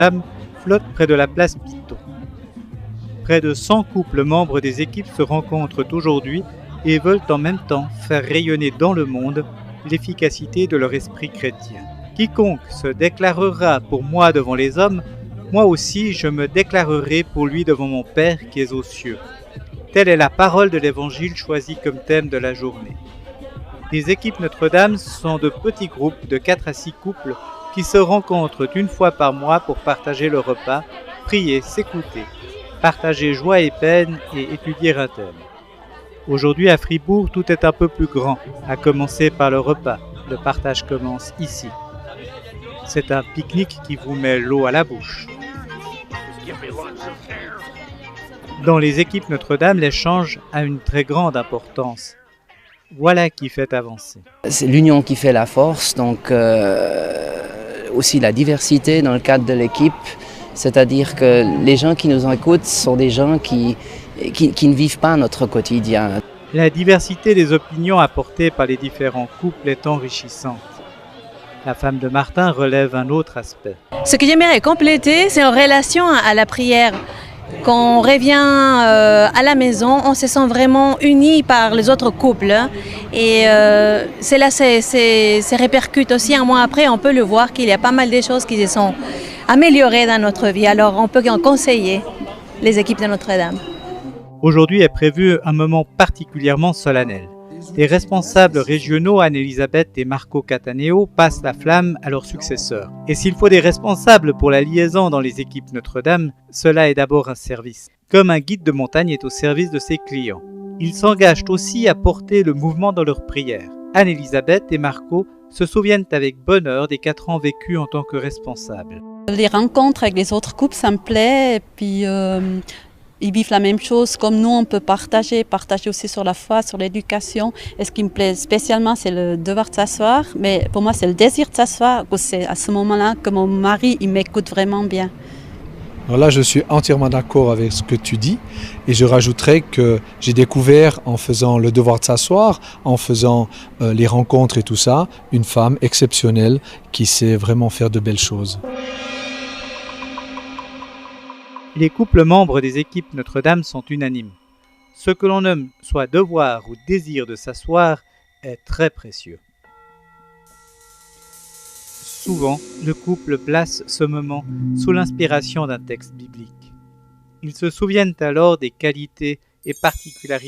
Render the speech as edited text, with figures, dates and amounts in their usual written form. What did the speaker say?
Notre-Dame flotte près de la place Piton. Près de 100 couples membres des équipes se rencontrent aujourd'hui et veulent en même temps faire rayonner dans le monde l'efficacité de leur esprit chrétien. Quiconque se déclarera pour moi devant les hommes, moi aussi je me déclarerai pour lui devant mon Père qui est aux cieux. Telle est la parole de l'Évangile choisie comme thème de la journée. Les équipes Notre-Dame sont de petits groupes de 4 à 6 couples qui se rencontrent une fois par mois pour partager le repas, prier, s'écouter, partager joie et peine et étudier un thème. Aujourd'hui à Fribourg, tout est un peu plus grand, à commencer par le repas. Le partage commence ici. C'est un pique-nique qui vous met l'eau à la bouche. Dans les équipes Notre-Dame, l'échange a une très grande importance. Voilà qui fait avancer. C'est l'union qui fait la force, donc aussi la diversité dans le cadre de l'équipe. C'est-à-dire que les gens qui nous écoutent sont des gens qui ne vivent pas notre quotidien. La diversité des opinions apportées par les différents couples est enrichissante. La femme de Martin relève un autre aspect. Ce que j'aimerais compléter, c'est en relation à la prière. Quand on revient à la maison, on se sent vraiment unis par les autres couples. Et cela se répercute aussi un mois après. On peut le voir qu'il y a pas mal de choses qui se sont améliorées dans notre vie. Alors on peut en conseiller les équipes de Notre-Dame. Aujourd'hui est prévu un moment particulièrement solennel. Les responsables régionaux Anne-Elisabeth et Marco Cataneo passent la flamme à leurs successeurs. Et s'il faut des responsables pour la liaison dans les équipes Notre-Dame, cela est d'abord un service. Comme un guide de montagne est au service de ses clients. Ils s'engagent aussi à porter le mouvement dans leurs prières. Anne-Elisabeth et Marco se souviennent avec bonheur des 4 ans vécus en tant que responsables. Les rencontres avec les autres couples, ça me plaît. Et puis, ils vivent la même chose comme nous, on peut partager aussi sur la foi, sur l'éducation. Et ce qui me plaît spécialement, c'est le devoir de s'asseoir. Mais pour moi, c'est le désir de s'asseoir. C'est à ce moment-là que mon mari, il m'écoute vraiment bien. Alors là, je suis entièrement d'accord avec ce que tu dis. Et je rajouterais que j'ai découvert, en faisant le devoir de s'asseoir, en faisant les rencontres et tout ça, une femme exceptionnelle qui sait vraiment faire de belles choses. Les couples membres des équipes Notre-Dame sont unanimes. Ce que l'on nomme soit devoir ou désir de s'asseoir est très précieux. Souvent, le couple place ce moment sous l'inspiration d'un texte biblique. Ils se souviennent alors des qualités et particularités